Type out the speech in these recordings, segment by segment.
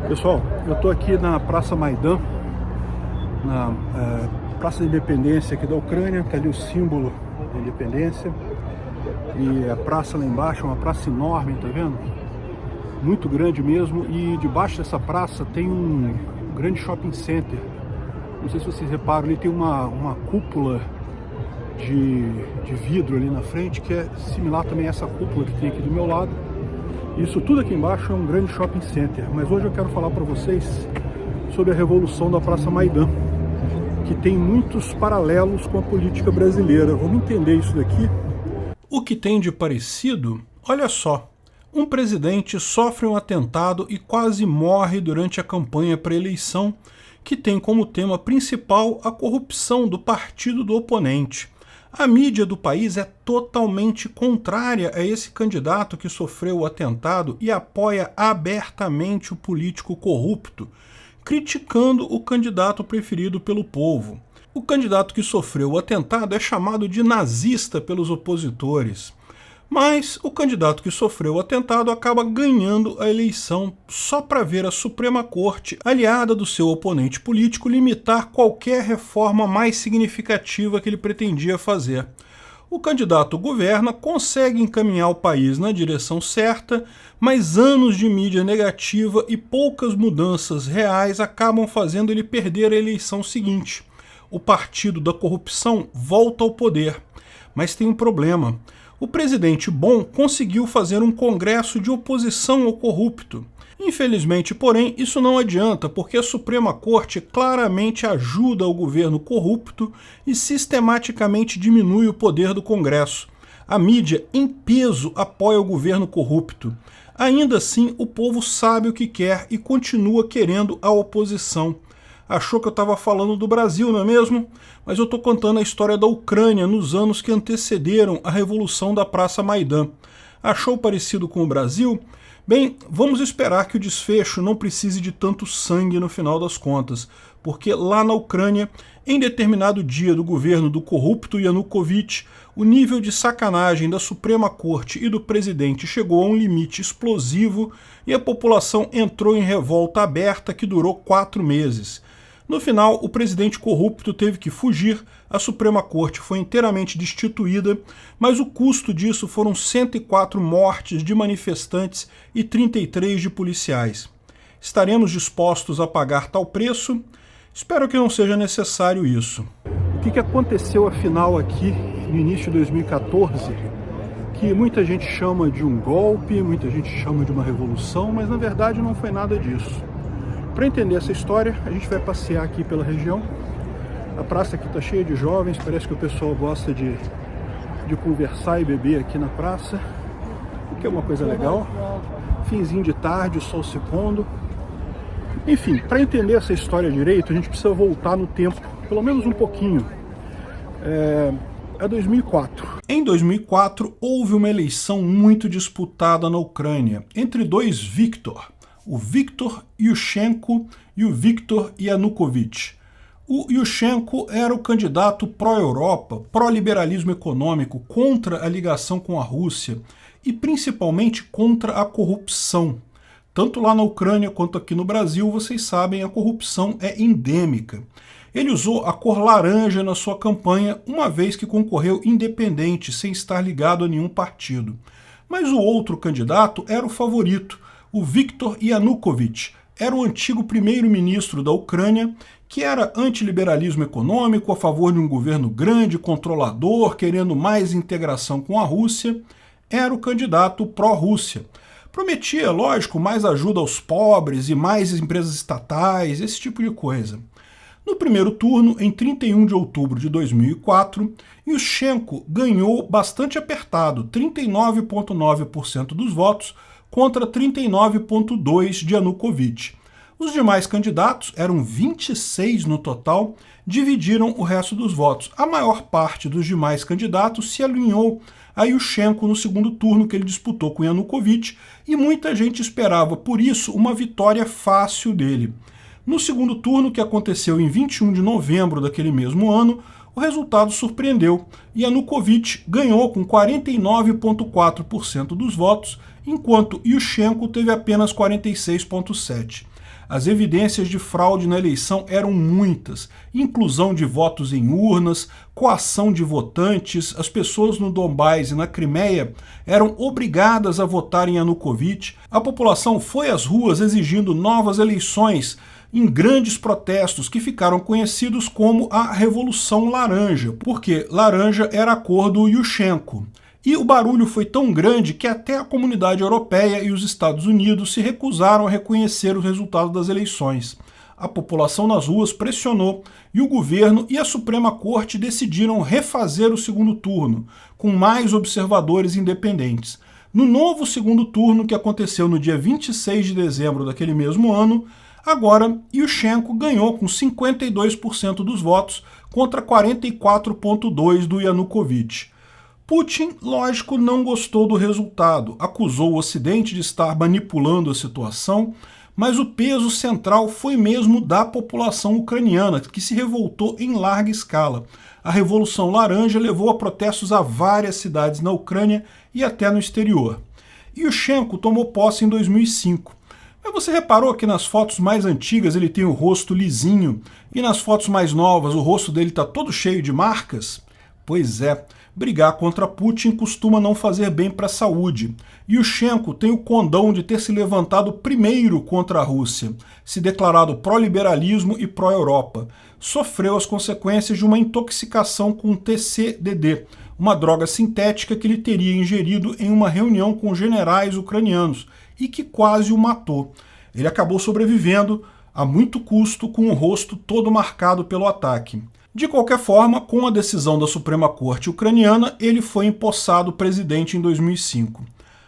Pessoal, eu estou aqui na Praça Maidan, na Praça da Independência aqui da Ucrânia, que é ali o símbolo da independência. E a praça lá embaixo é uma praça enorme, tá vendo? Muito grande mesmo. E debaixo dessa praça tem um grande shopping center. Não sei se vocês reparam, ali tem uma cúpula de vidro ali na frente, que é similar também a essa cúpula que tem aqui do meu lado. Isso tudo aqui embaixo é um grande shopping center, mas hoje eu quero falar para vocês sobre a revolução da Praça Maidan, que tem muitos paralelos com a política brasileira. Vamos entender isso daqui. O que tem de parecido? Olha só, um presidente sofre um atentado e quase morre durante a campanha para a eleição, que tem como tema principal a corrupção do partido do oponente. A mídia do país é totalmente contrária a esse candidato que sofreu o atentado e apoia abertamente o político corrupto, criticando o candidato preferido pelo povo. O candidato que sofreu o atentado é chamado de nazista pelos opositores. Mas o candidato que sofreu o atentado acaba ganhando a eleição só para ver a Suprema Corte, aliada do seu oponente político, limitar qualquer reforma mais significativa que ele pretendia fazer. O candidato governa, consegue encaminhar o país na direção certa, mas anos de mídia negativa e poucas mudanças reais acabam fazendo ele perder a eleição seguinte. O partido da corrupção volta ao poder, mas tem um problema. O presidente bom conseguiu fazer um congresso de oposição ao corrupto. Infelizmente, porém, isso não adianta, porque a Suprema Corte claramente ajuda o governo corrupto e sistematicamente diminui o poder do Congresso. A mídia, em peso, apoia o governo corrupto. Ainda assim, o povo sabe o que quer e continua querendo a oposição. Achou que eu estava falando do Brasil, não é mesmo? Mas eu estou contando a história da Ucrânia nos anos que antecederam a Revolução da Praça Maidan. Achou parecido com o Brasil? Bem, vamos esperar que o desfecho não precise de tanto sangue no final das contas, porque lá na Ucrânia, em determinado dia do governo do corrupto Yanukovych, o nível de sacanagem da Suprema Corte e do presidente chegou a um limite explosivo e a população entrou em revolta aberta que durou 4 meses. No final, o presidente corrupto teve que fugir, a Suprema Corte foi inteiramente destituída, mas o custo disso foram 104 mortes de manifestantes e 33 de policiais. Estaremos dispostos a pagar tal preço? Espero que não seja necessário isso. O que aconteceu afinal aqui no início de 2014, que muita gente chama de um golpe, muita gente chama de uma revolução, mas na verdade não foi nada disso. Para entender essa história, a gente vai passear aqui pela região. A praça aqui está cheia de jovens, parece que o pessoal gosta de conversar e beber aqui na praça, o que é uma coisa legal. Finzinho de tarde, o sol se pondo. Enfim, para entender essa história direito, a gente precisa voltar no tempo, pelo menos um pouquinho. É 2004. Em 2004, houve uma eleição muito disputada na Ucrânia, entre dois Viktor, o Viktor Yushchenko e o Viktor Yanukovych. O Yushchenko era o candidato pró-Europa, pró-liberalismo econômico, contra a ligação com a Rússia e principalmente contra a corrupção. Tanto lá na Ucrânia quanto aqui no Brasil, vocês sabem, a corrupção é endêmica. Ele usou a cor laranja na sua campanha, uma vez que concorreu independente, sem estar ligado a nenhum partido. Mas o outro candidato era o favorito, o Viktor Yanukovych. Era o antigo primeiro-ministro da Ucrânia, que era antiliberalismo econômico, a favor de um governo grande, controlador, querendo mais integração com a Rússia. Era o candidato pró-Rússia. Prometia, lógico, mais ajuda aos pobres e mais empresas estatais, esse tipo de coisa. No primeiro turno, em 31 de outubro de 2004, Yushchenko ganhou bastante apertado, 39,9% dos votos contra 39,2% de Yanukovych. Os demais candidatos, eram 26 no total, dividiram o resto dos votos. A maior parte dos demais candidatos se alinhou a Yushchenko no segundo turno que ele disputou com Yanukovych, e muita gente esperava, por isso, uma vitória fácil dele. No segundo turno, que aconteceu em 21 de novembro daquele mesmo ano, o resultado surpreendeu. Yanukovych ganhou com 49,4% dos votos, enquanto Yushchenko teve apenas 46,7%. As evidências de fraude na eleição eram muitas. Inclusão de votos em urnas, coação de votantes, as pessoas no Donbás e na Crimeia eram obrigadas a votar em Yanukovych. A população foi às ruas exigindo novas eleições, em grandes protestos que ficaram conhecidos como a Revolução Laranja, porque laranja era a cor do Yushchenko. E o barulho foi tão grande que até a comunidade europeia e os Estados Unidos se recusaram a reconhecer os resultados das eleições. A população nas ruas pressionou e o governo e a Suprema Corte decidiram refazer o segundo turno, com mais observadores independentes. No novo segundo turno, que aconteceu no dia 26 de dezembro daquele mesmo ano, agora Yushchenko ganhou com 52% dos votos contra 44,2% do Yanukovych. Putin, lógico, não gostou do resultado, acusou o Ocidente de estar manipulando a situação, mas o peso central foi mesmo da população ucraniana, que se revoltou em larga escala. A Revolução Laranja levou a protestos a várias cidades na Ucrânia e até no exterior. Yushchenko tomou posse em 2005. Mas você reparou que nas fotos mais antigas ele tem o rosto lisinho e nas fotos mais novas o rosto dele está todo cheio de marcas? Pois é, brigar contra Putin costuma não fazer bem para a saúde. Yushchenko tem o condão de ter se levantado primeiro contra a Rússia, se declarado pró-liberalismo e pró-Europa. Sofreu as consequências de uma intoxicação com TCDD, uma droga sintética que ele teria ingerido em uma reunião com generais ucranianos e que quase o matou. Ele acabou sobrevivendo a muito custo, com o rosto todo marcado pelo ataque. De qualquer forma, com a decisão da Suprema Corte ucraniana, ele foi empossado presidente em 2005.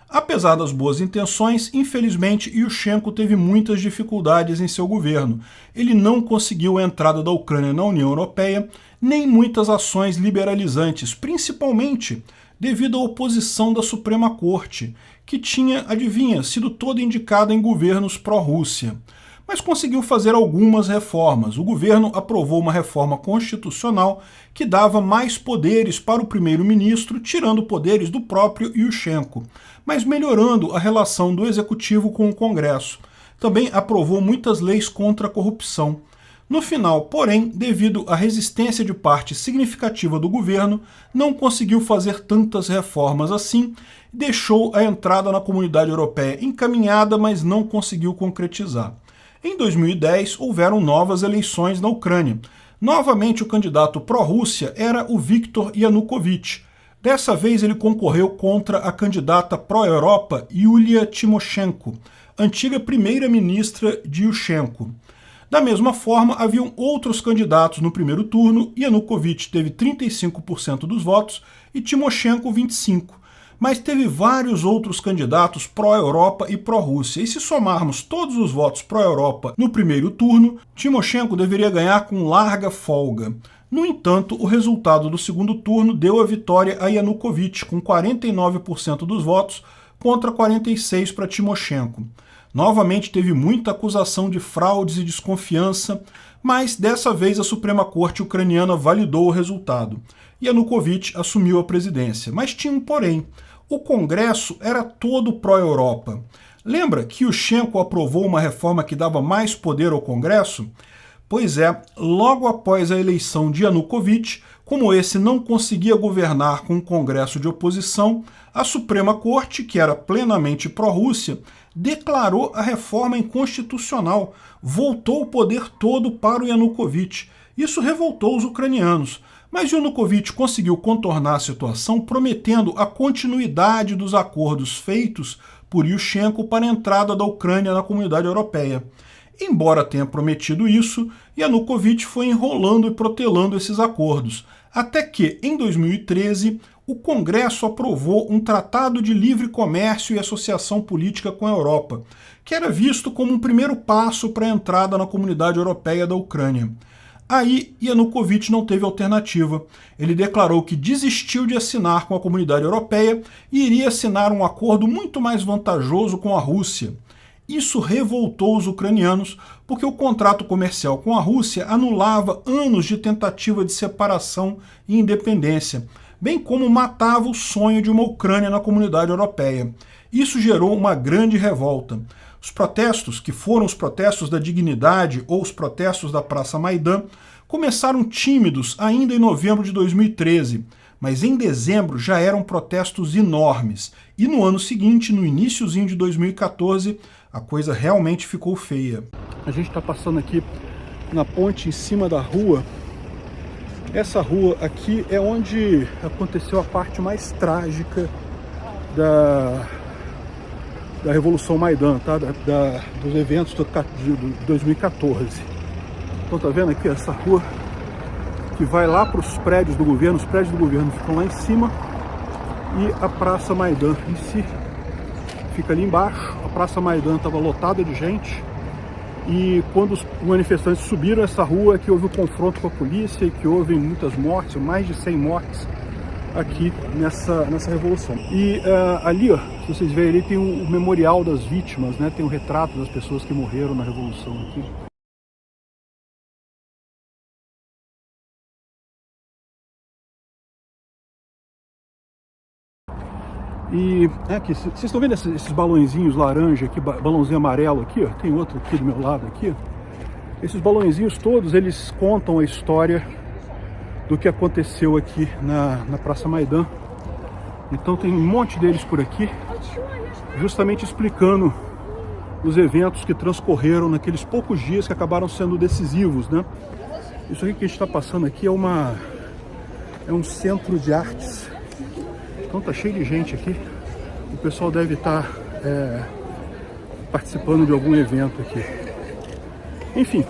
Apesar das boas intenções, infelizmente, Yushchenko teve muitas dificuldades em seu governo. Ele não conseguiu a entrada da Ucrânia na União Europeia, nem muitas ações liberalizantes, principalmente devido à oposição da Suprema Corte, que tinha, adivinha, sido toda indicada em governos pró-Rússia. Mas conseguiu fazer algumas reformas. O governo aprovou uma reforma constitucional que dava mais poderes para o primeiro-ministro, tirando poderes do próprio Yushchenko, mas melhorando a relação do executivo com o Congresso. Também aprovou muitas leis contra a corrupção. No final, porém, devido à resistência de parte significativa do governo, não conseguiu fazer tantas reformas assim, deixou a entrada na Comunidade Europeia encaminhada, mas não conseguiu concretizar. Em 2010, houveram novas eleições na Ucrânia. Novamente, o candidato pró-Rússia era o Viktor Yanukovych. Dessa vez, ele concorreu contra a candidata pró-Europa Yulia Tymoshenko, antiga primeira-ministra de Yushchenko. Da mesma forma, haviam outros candidatos no primeiro turno. Yanukovych teve 35% dos votos e Tymoshenko 25%. Mas teve vários outros candidatos pró-Europa e pró-Rússia. E se somarmos todos os votos pró-Europa no primeiro turno, Tymoshenko deveria ganhar com larga folga. No entanto, o resultado do segundo turno deu a vitória a Yanukovych, com 49% dos votos contra 46% para Tymoshenko. Novamente teve muita acusação de fraudes e desconfiança, mas dessa vez a Suprema Corte ucraniana validou o resultado. Yanukovych assumiu a presidência, mas tinha um porém. O Congresso era todo pró-Europa. Lembra que Yushchenko aprovou uma reforma que dava mais poder ao Congresso? Pois é, logo após a eleição de Yanukovych, como esse não conseguia governar com um Congresso de oposição, a Suprema Corte, que era plenamente pró-Rússia, declarou a reforma inconstitucional, voltou o poder todo para o Yanukovych. Isso revoltou os ucranianos, mas Yanukovych conseguiu contornar a situação prometendo a continuidade dos acordos feitos por Yushchenko para a entrada da Ucrânia na Comunidade Europeia. Embora tenha prometido isso, Yanukovych foi enrolando e protelando esses acordos, até que, em 2013, o Congresso aprovou um tratado de livre comércio e associação política com a Europa, que era visto como um primeiro passo para a entrada na Comunidade Europeia da Ucrânia. Aí, Yanukovych não teve alternativa. Ele declarou que desistiu de assinar com a Comunidade Europeia e iria assinar um acordo muito mais vantajoso com a Rússia. Isso revoltou os ucranianos, porque o contrato comercial com a Rússia anulava anos de tentativa de separação e independência, bem como matava o sonho de uma Ucrânia na Comunidade Europeia. Isso gerou uma grande revolta. Os protestos, que foram os protestos da dignidade ou os protestos da Praça Maidan, começaram tímidos ainda em novembro de 2013, mas em dezembro já eram protestos enormes. E no ano seguinte, no iniciozinho de 2014, a coisa realmente ficou feia. A gente está passando aqui na ponte em cima da rua. Essa rua aqui é onde aconteceu a parte mais trágica da Revolução Maidan, tá? Dos eventos de 2014. Então tá vendo aqui essa rua que vai lá para os prédios do governo. Os prédios do governo ficam lá em cima e a Praça Maidan em si fica ali embaixo. A Praça Maidan estava lotada de gente e quando os manifestantes subiram essa rua é que houve o confronto com a polícia e que houve muitas mortes, mais de 100 mortes aqui nessa revolução. E ali, ó, se vocês verem ali, tem o memorial das vítimas, né? Tem o retrato das pessoas que morreram na revolução aqui. E aqui, vocês estão vendo esses balõezinhos laranja aqui, balãozinho amarelo aqui, ó? Tem outro aqui do meu lado aqui, ó. Esses balõezinhos todos, eles contam a história do que aconteceu aqui na Praça Maidan. Então tem um monte deles por aqui, justamente explicando os eventos que transcorreram naqueles poucos dias que acabaram sendo decisivos, né? Isso aqui que a gente está passando aqui é um centro de artes. Então tá cheio de gente aqui. O pessoal deve estar participando de algum evento aqui. Enfim,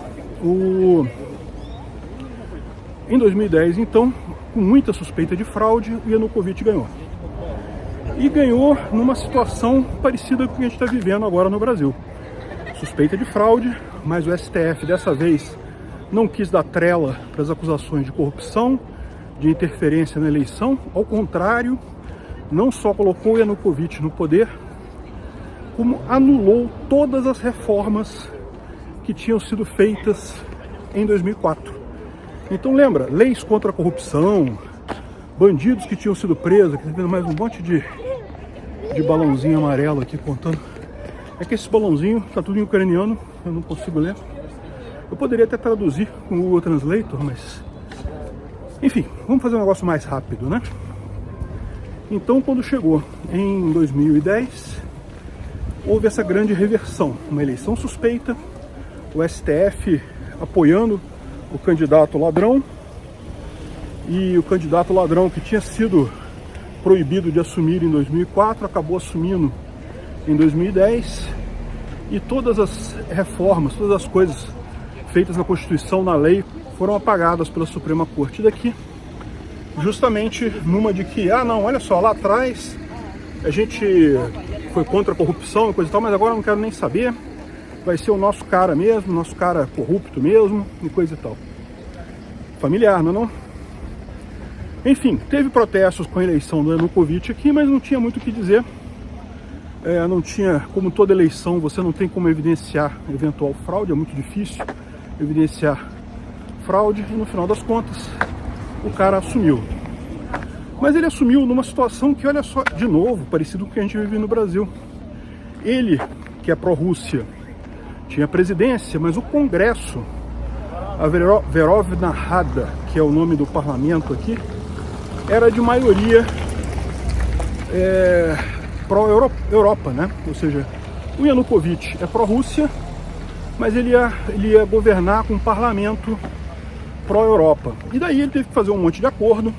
em 2010, então, com muita suspeita de fraude, o Yanukovych ganhou. E ganhou numa situação parecida com o que a gente está vivendo agora no Brasil. Suspeita de fraude, mas o STF dessa vez não quis dar trela para as acusações de corrupção, de interferência na eleição. Ao contrário, não só colocou o Yanukovych no poder, como anulou todas as reformas que tinham sido feitas em 2004. Então lembra, leis contra a corrupção, bandidos que tinham sido presos, aqui tá vendo mais um monte de balãozinho amarelo aqui contando. É que esse balãozinho tá tudo em ucraniano, eu não consigo ler. Eu poderia até traduzir com o Google Translator, mas... Enfim, vamos fazer um negócio mais rápido, né? Então, quando chegou em 2010, houve essa grande reversão. Uma eleição suspeita, o STF apoiando o candidato ladrão, e o candidato ladrão que tinha sido proibido de assumir em 2004, acabou assumindo em 2010, e todas as reformas, todas as coisas feitas na Constituição, na lei, foram apagadas pela Suprema Corte daqui, justamente numa de que, não, olha só, lá atrás a gente foi contra a corrupção e coisa e tal, mas agora eu não quero nem saber, vai ser o nosso cara mesmo, nosso cara corrupto mesmo e coisa e tal. Familiar, não é não? Enfim, teve protestos com a eleição do Yanukovych aqui, mas não tinha muito o que dizer. Não tinha, como toda eleição, você não tem como evidenciar eventual fraude, é muito difícil evidenciar fraude, e no final das contas, o cara assumiu. Mas ele assumiu numa situação que, olha só, de novo, parecido com o que a gente vive no Brasil. Ele, que é pró-Rússia, tinha presidência, mas o Congresso, a Verovna Rada, que é o nome do parlamento aqui, era de maioria pró-Europa, né? Ou seja, o Yanukovych é pró-Rússia, mas ele ia governar com um parlamento pró-Europa. E daí ele teve que fazer um monte de acordo,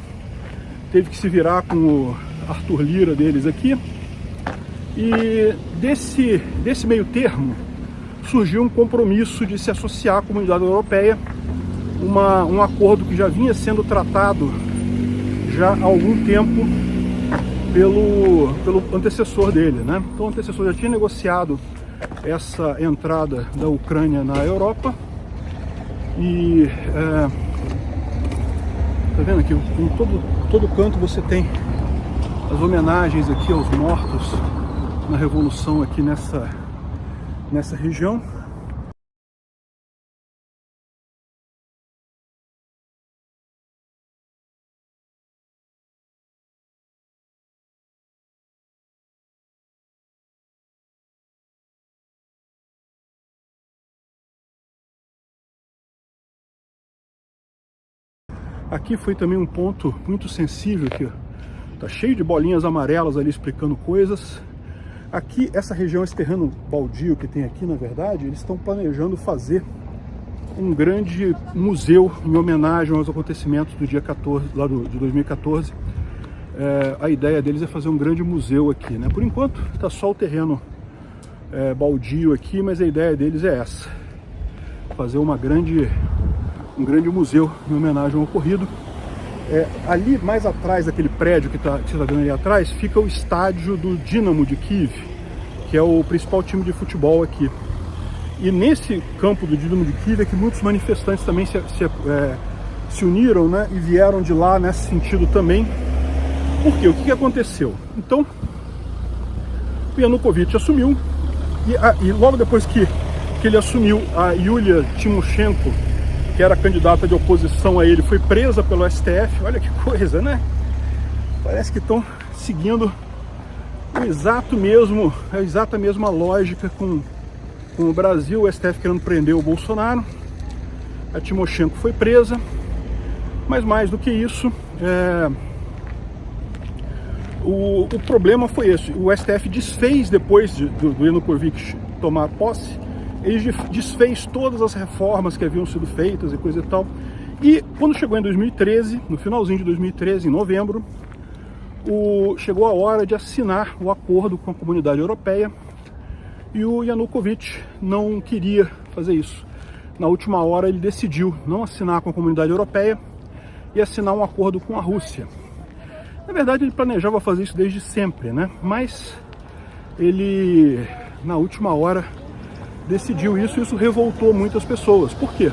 teve que se virar com o Arthur Lira deles aqui, e desse meio termo surgiu um compromisso de se associar à Comunidade Europeia, um acordo que já vinha sendo tratado já há algum tempo pelo antecessor dele, né? Então o antecessor já tinha negociado essa entrada da Ucrânia na Europa e tá vendo aqui, em todo canto você tem as homenagens aqui aos mortos na Revolução aqui nessa região. Aqui foi também um ponto muito sensível, que tá cheio de bolinhas amarelas ali explicando coisas. Aqui, essa região, esse terreno baldio que tem aqui, na verdade, eles estão planejando fazer um grande museu em homenagem aos acontecimentos do dia 14, lá de 2014. A ideia deles é fazer um grande museu aqui, né? Por enquanto está só o terreno baldio aqui, mas a ideia deles é essa: fazer um grande museu em homenagem ao ocorrido. Ali mais atrás daquele prédio que você está vendo ali atrás, fica o estádio do Dinamo de Kiev, que é o principal time de futebol aqui. E nesse campo do Dinamo de Kiev é que muitos manifestantes também se uniram, né, e vieram de lá nesse sentido também. Por quê? O que aconteceu? Então, o Yanukovych assumiu, e logo depois que ele assumiu, a Yulia Tymoshenko, que era candidata de oposição a ele, foi presa pelo STF. Olha que coisa, né? Parece que estão seguindo a exata mesma lógica com o Brasil. O STF querendo prender o Bolsonaro, a Tymoshenko foi presa, mas mais do que isso, o problema foi esse: o STF desfez, depois do Yanukovych tomar posse, ele desfez todas as reformas que haviam sido feitas e coisa e tal. E quando chegou em 2013, no finalzinho de 2013, em novembro, chegou a hora de assinar o acordo com a Comunidade Europeia, e o Yanukovych não queria fazer isso. Na última hora ele decidiu não assinar com a Comunidade Europeia e assinar um acordo com a Rússia. Na verdade ele planejava fazer isso desde sempre, né? Mas ele, na última hora, decidiu isso, e isso revoltou muitas pessoas. Por quê?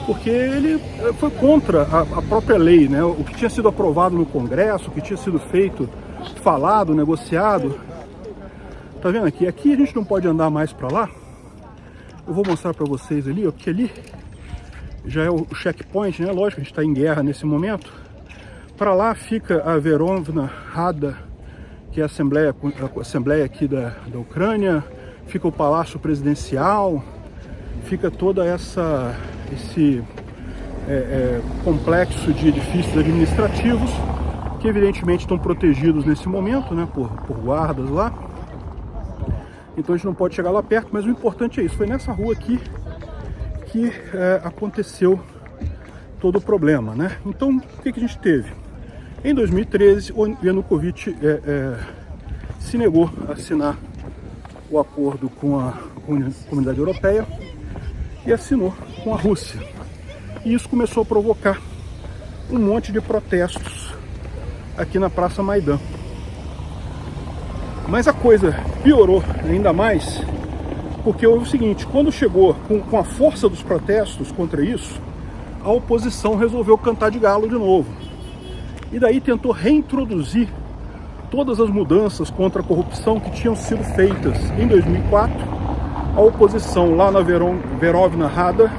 Porque ele foi contra a própria lei, né? O que tinha sido aprovado no Congresso, o que tinha sido feito, falado, negociado. Tá vendo aqui? Aqui a gente não pode andar mais para lá. Eu vou mostrar para vocês ali, ó, porque ali já é o checkpoint, né? Lógico, a gente está em guerra nesse momento. Para lá fica a Verovna Rada, que é a assembleia aqui da Ucrânia. Fica o Palácio Presidencial, fica toda esse complexo de edifícios administrativos, que evidentemente estão protegidos nesse momento, né, por guardas lá. Então a gente não pode chegar lá perto, mas o importante é isso: foi nessa rua aqui que aconteceu todo o problema, né? Então o que a gente teve? Em 2013, o Yanukovych se negou a assinar o acordo com a Comunidade Europeia e assinou com a Rússia. E isso começou a provocar um monte de protestos aqui na Praça Maidan. Mas a coisa piorou ainda mais, porque houve o seguinte: quando chegou com a força dos protestos contra isso, a oposição resolveu cantar de galo de novo. E daí tentou reintroduzir todas as mudanças contra a corrupção que tinham sido feitas em 2004. A oposição lá na Verovna Rada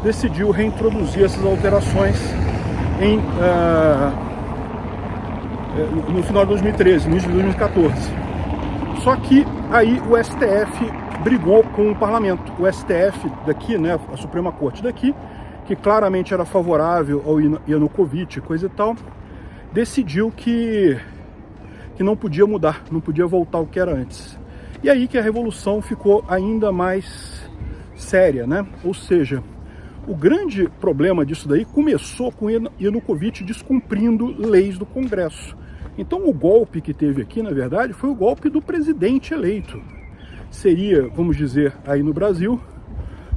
decidiu reintroduzir essas alterações no final de 2013, início de 2014. Só que aí o STF brigou com o parlamento. O STF daqui, né, a Suprema Corte daqui, que claramente era favorável ao Yanukovych, coisa e tal, decidiu que não podia mudar, não podia voltar ao que era antes. E aí que a revolução ficou ainda mais séria, né? Ou seja, o grande problema disso daí começou com Yanukovych descumprindo leis do Congresso. Então o golpe que teve aqui, na verdade, foi o golpe do presidente eleito. Seria, vamos dizer, aí no Brasil,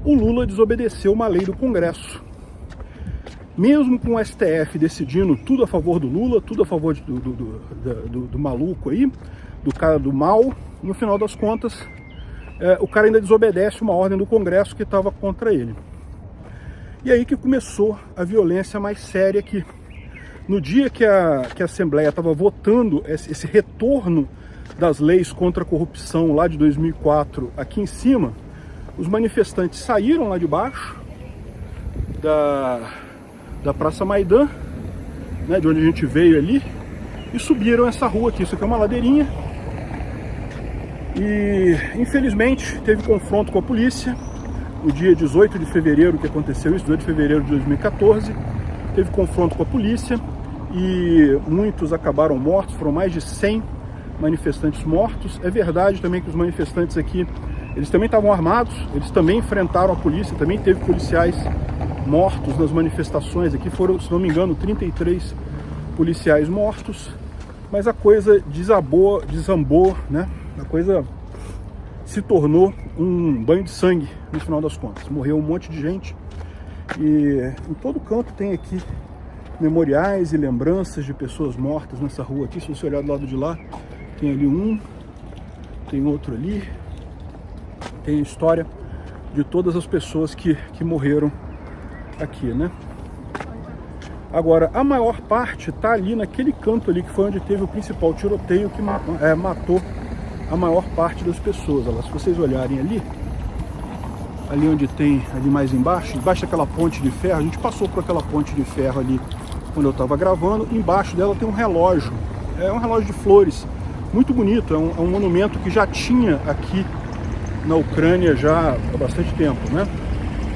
o Lula desobedeceu uma lei do Congresso. Mesmo com o STF decidindo tudo a favor do Lula, tudo a favor do maluco aí, do cara do mal, no final das contas, o cara ainda desobedece uma ordem do Congresso que estava contra ele. E aí que começou a violência mais séria aqui. No dia que a Assembleia estava votando esse retorno das leis contra a corrupção lá de 2004 aqui em cima, os manifestantes saíram lá de baixo da Praça Maidan, né, de onde a gente veio ali, e subiram essa rua aqui. Isso aqui é uma ladeirinha. E infelizmente teve confronto com a polícia no dia 18 de fevereiro que aconteceu isso, 18 de fevereiro de 2014. teve confronto com a polícia e muitos acabaram mortos, foram mais de 100 manifestantes mortos. É verdade também que os manifestantes aqui, eles também estavam armados, eles também enfrentaram a polícia, também teve policiais mortos nas manifestações aqui, foram, se não me engano, 33 policiais mortos, mas a coisa desambou, né? A coisa se tornou um banho de sangue no final das contas. Morreu um monte de gente e em todo canto tem aqui memoriais e lembranças de pessoas mortas nessa rua aqui. Se você olhar do lado de lá, tem ali um, tem outro ali, tem a história de todas as pessoas que morreram aqui, né? Agora, a maior parte está ali naquele canto ali, que foi onde teve o principal tiroteio que matou a maior parte das pessoas. Olha, se vocês olharem ali onde tem, ali mais embaixo daquela ponte de ferro, a gente passou por aquela ponte de ferro ali quando eu estava gravando, embaixo dela tem um relógio, é um relógio de flores, muito bonito, é um monumento que já tinha aqui na Ucrânia já há bastante tempo, né?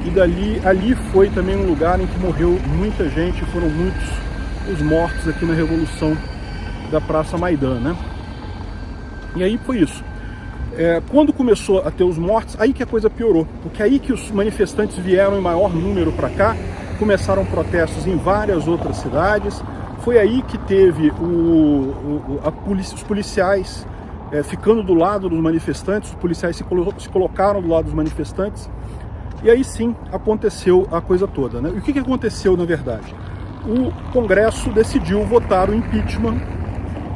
E ali foi também um lugar em que morreu muita gente, foram muitos os mortos aqui na Revolução da Praça Maidan, né? E aí foi isso. Quando começou a ter os mortos, aí que a coisa piorou, porque aí que os manifestantes vieram em maior número para cá, começaram protestos em várias outras cidades, foi aí que teve os policiais ficando do lado dos manifestantes, os policiais se colocaram do lado dos manifestantes, e aí sim aconteceu a coisa toda, né? E o que aconteceu na verdade? O Congresso decidiu votar o impeachment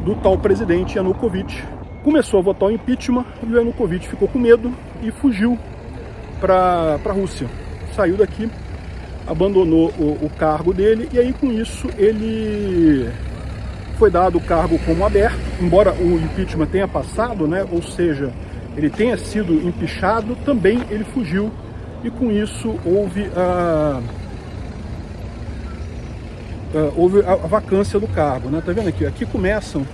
do tal presidente Yanukovych. Começou a votar o impeachment e o Yanukovych ficou com medo e fugiu para a Rússia. Saiu daqui, abandonou o cargo dele e aí com isso ele foi dado o cargo como aberto, embora o impeachment tenha passado, né? Ou seja, ele tenha sido empichado, também ele fugiu. E com isso houve a vacância do cargo, né? Tá vendo aqui? Aqui começam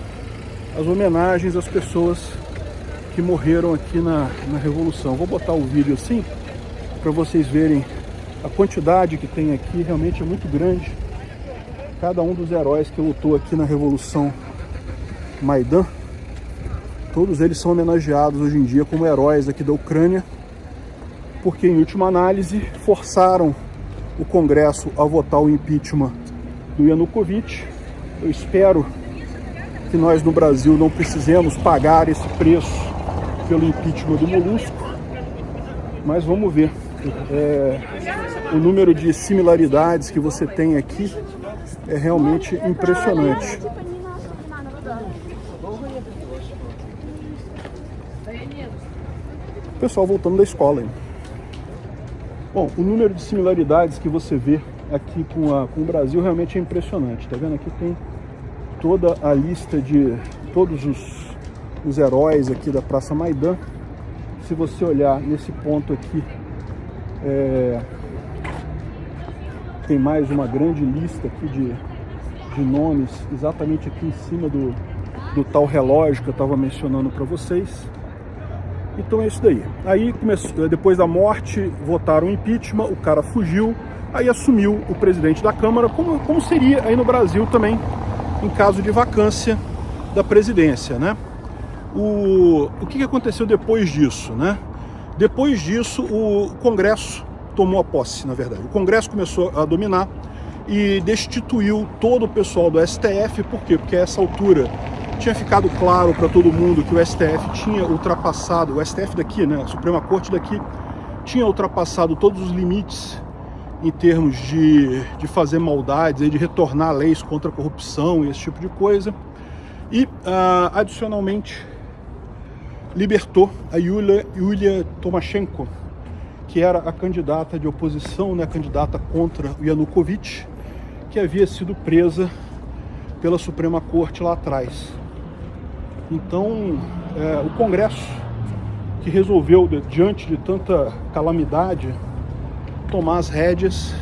as homenagens às pessoas que morreram aqui na Revolução. Vou botar o vídeo assim para vocês verem a quantidade que tem aqui, realmente é muito grande. Cada um dos heróis que lutou aqui na Revolução Maidan, todos eles são homenageados hoje em dia como heróis aqui da Ucrânia, porque em última análise forçaram o Congresso a votar o impeachment do Yanukovych. Eu espero que nós no Brasil não precisemos pagar esse preço pelo impeachment do Molusco, mas vamos ver. O número de similaridades que você tem aqui é realmente impressionante. Pessoal voltando da escola aí. Bom, o número de similaridades que você vê aqui com o Brasil realmente é impressionante. Tá vendo? Aqui tem toda a lista de todos os heróis aqui da Praça Maidan. Se você olhar nesse ponto aqui, tem mais uma grande lista aqui de nomes, exatamente aqui em cima do tal relógio que eu estava mencionando para vocês. Então é isso daí. Aí, depois da morte, votaram o impeachment, o cara fugiu, aí assumiu o presidente da Câmara, como seria aí no Brasil também, em caso de vacância da presidência, né? O que aconteceu depois disso, né? Depois disso, o Congresso tomou a posse, na verdade. O Congresso começou a dominar e destituiu todo o pessoal do STF. Por quê? Porque a essa altura tinha ficado claro para todo mundo que o STF tinha ultrapassado, o STF daqui, né, a Suprema Corte daqui, tinha ultrapassado todos os limites em termos de fazer maldades, de retornar leis contra a corrupção e esse tipo de coisa. E, adicionalmente, libertou a Yulia Tymoshenko, que era a candidata de oposição, né, a candidata contra o Yanukovych, que havia sido presa pela Suprema Corte lá atrás. Então, o Congresso, que resolveu, diante de tanta calamidade, tomar as rédeas,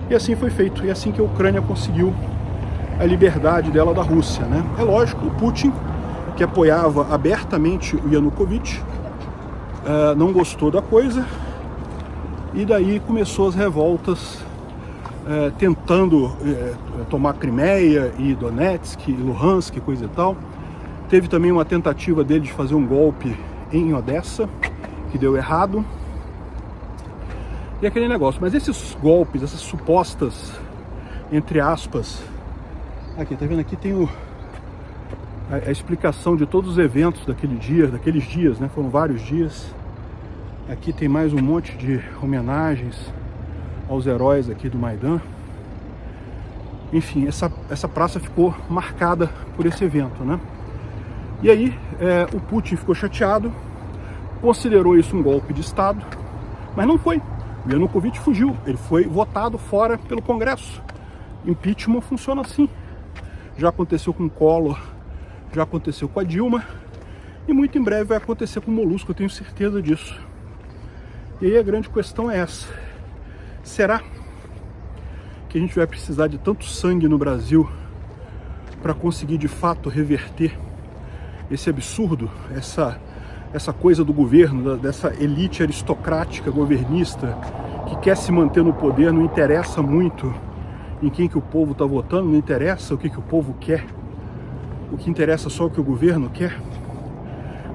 e assim foi feito. E assim que a Ucrânia conseguiu a liberdade dela da Rússia, né? É lógico, o Putin, que apoiava abertamente o Yanukovych, não gostou da coisa, e daí começou as revoltas tentando tomar Crimeia e Donetsk e Luhansk, coisa e tal. Teve também uma tentativa dele de fazer um golpe em Odessa, que deu errado. E aquele negócio, mas esses golpes, essas supostas, entre aspas, aqui, tá vendo? Aqui tem a explicação de todos os eventos daqueles dias, né? Foram vários dias. Aqui tem mais um monte de homenagens aos heróis aqui do Maidan. Enfim, essa praça ficou marcada por esse evento, né? E aí o Putin ficou chateado, considerou isso um golpe de Estado, mas não foi. O Yanukovych fugiu, ele foi votado fora pelo Congresso. Impeachment funciona assim. Já aconteceu com o Collor, já aconteceu com a Dilma, e muito em breve vai acontecer com o Molusco, eu tenho certeza disso. E aí a grande questão é essa: será que a gente vai precisar de tanto sangue no Brasil para conseguir de fato reverter esse absurdo, essa coisa do governo, dessa elite aristocrática governista que quer se manter no poder, não interessa muito em quem que o povo está votando, não interessa o que o povo quer, o que interessa só o que o governo quer?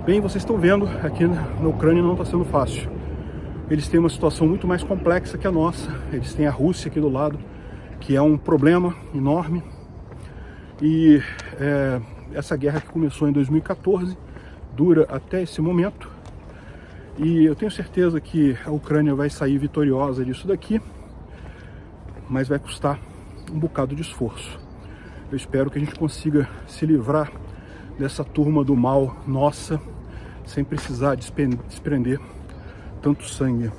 Bem, vocês estão vendo, aqui na Ucrânia não está sendo fácil. Eles têm uma situação muito mais complexa que a nossa. Eles têm a Rússia aqui do lado, que é um problema enorme. E essa guerra que começou em 2014 dura até esse momento. E eu tenho certeza que a Ucrânia vai sair vitoriosa disso daqui, mas vai custar um bocado de esforço. Eu espero que a gente consiga se livrar dessa turma do mal nossa, sem precisar desprender tanto sangue.